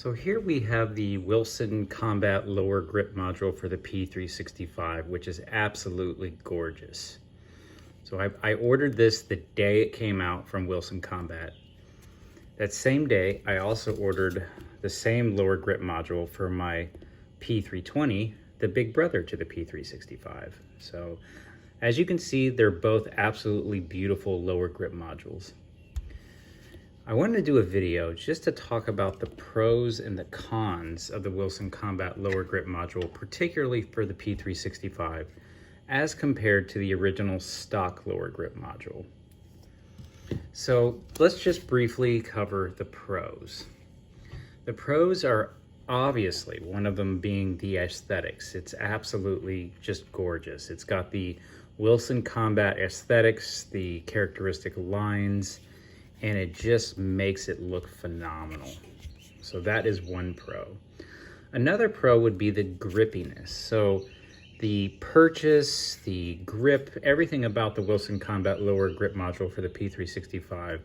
So here we have the Wilson Combat Lower Grip Module for the P365, which is absolutely gorgeous. So I ordered this the day it came out from Wilson Combat. That same day, I also ordered the same lower grip module for my P320, the big brother to the P365. So as you can see, they're both absolutely beautiful lower grip modules. I wanted to do a video just to talk about the pros and the cons of the Wilson Combat Lower Grip Module, particularly for the P365, as compared to the original stock lower grip module. So let's just briefly cover the pros. The pros are obviously, one of them being the aesthetics. It's absolutely just gorgeous. It's got the Wilson Combat aesthetics, the characteristic lines, and it just makes it look phenomenal. So that is one pro. Another pro would be the grippiness. So the purchase, the grip, everything about the Wilson Combat Lower Grip Module for the P365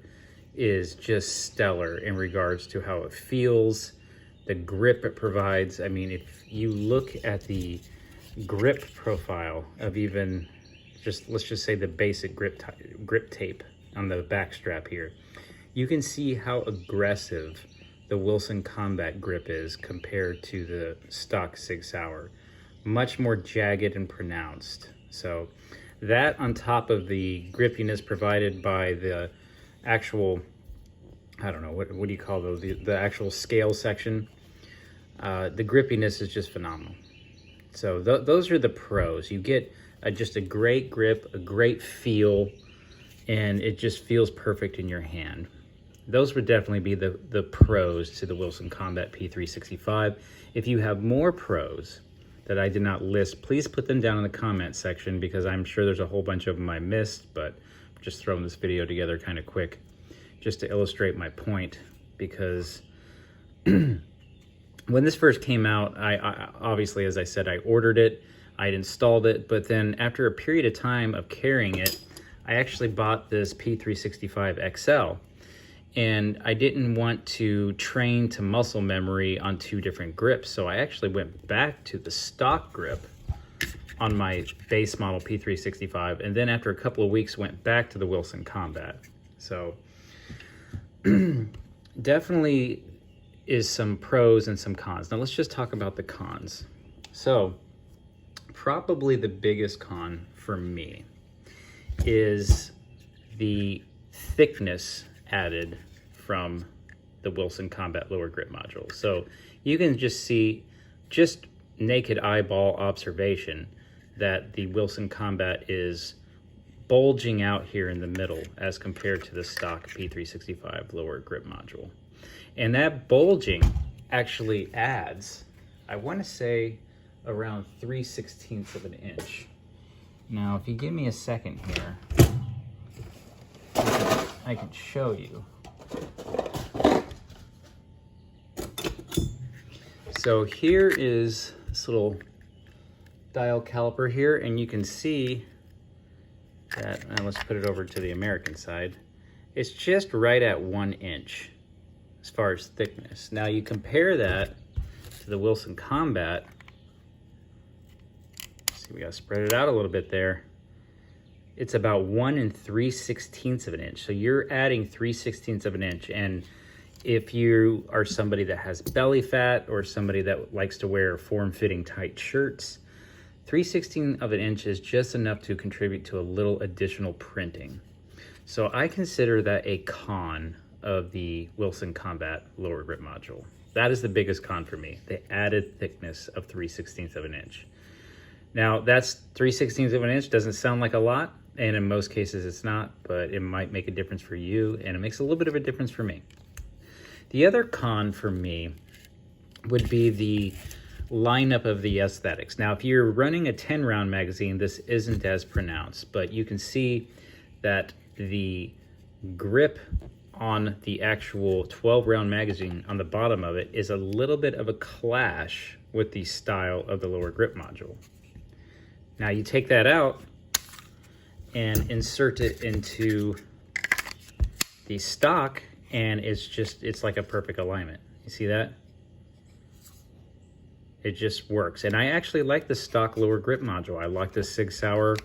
is just stellar in regards to how it feels, the grip it provides. I mean, if you look at the grip profile of even just, let's just say the basic grip tape on the back strap here, you can see how aggressive the Wilson Combat grip is compared to the stock Sig Sauer. Much more jagged and pronounced. So that, on top of the grippiness provided by the actual, I don't know, what do you call those, the actual scale section, the grippiness is just phenomenal. So those are the pros. You get just a great grip, a great feel, and it just feels perfect in your hand. Those would definitely be the pros to the Wilson Combat P365. If you have more pros that I did not list, please put them down in the comment section, because I'm sure there's a whole bunch of them I missed, but I'm just throwing this video together kind of quick just to illustrate my point, because when this first came out, I obviously, as I said, I ordered it, I'd installed it, but then after a period of time of carrying it, I actually bought this P365 XL, and I didn't want to train to muscle memory on two different grips, so I actually went back to the stock grip on my base model P365, and then after a couple of weeks went back to the Wilson Combat. So definitely is some pros and some cons. Now let's just talk about the cons. So probably the biggest con for me is the thickness added from the Wilson Combat Lower Grip Module. So you can just see, just naked eyeball observation, that the Wilson Combat is bulging out here in the middle as compared to the stock P365 Lower Grip Module. And that bulging actually adds, I want to say, around 3/16 of an inch. Now, if you give me a second here, I can show you. So here is this little dial caliper here, and you can see that, now let's put it over to the American side, it's just right at 1 inch as far as thickness. Now you compare that to the Wilson Combat. See, we gotta spread it out a little bit there. It's about 1 3/16 of an inch. So you're adding 3/16 of an inch. And if you are somebody that has belly fat or somebody that likes to wear form-fitting tight shirts, 3/16 of an inch is just enough to contribute to a little additional printing. So I consider that a con of the Wilson Combat Lower Grip Module. That is the biggest con for me, the added thickness of 3/16 of an inch. Now, that's 3/16 of an inch, doesn't sound like a lot, and in most cases it's not, but it might make a difference for you, and it makes a little bit of a difference for me. The other con for me would be the lineup of the aesthetics. Now, if you're running a 10-round magazine, this isn't as pronounced, but you can see that the grip on the actual 12-round magazine on the bottom of it is a little bit of a clash with the style of the lower grip module. Now you take that out and insert it into the stock, and it's like a perfect alignment. You see that? It just works. And I actually like the stock lower grip module. I like the Sig Sauer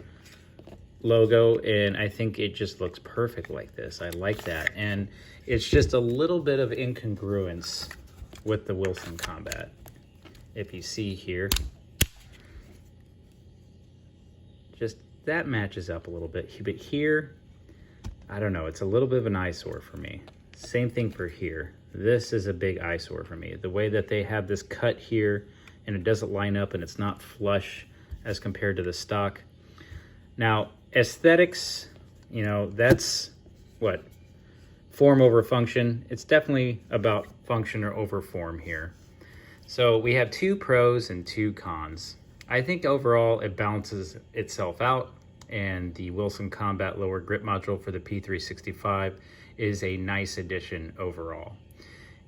logo, and I think it just looks perfect like this. I like that. And it's just a little bit of incongruence with the Wilson Combat. If you see here, just that matches up a little bit. But here, I don't know, it's a little bit of an eyesore for me. Same thing for here. This is a big eyesore for me. The way that they have this cut here and it doesn't line up and it's not flush as compared to the stock. Now, aesthetics, you know, that's what? Form over function. It's definitely about function or over form here. So we have 2 pros and 2 cons. I think overall it balances itself out, and the Wilson Combat lower grip module for the P365 is a nice addition overall.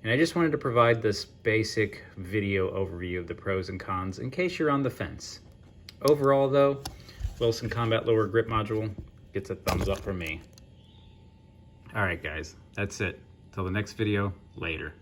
And I just wanted to provide this basic video overview of the pros and cons in case you're on the fence. Overall though, Wilson Combat lower grip module gets a thumbs up from me. All right guys, that's it. Till the next video, later.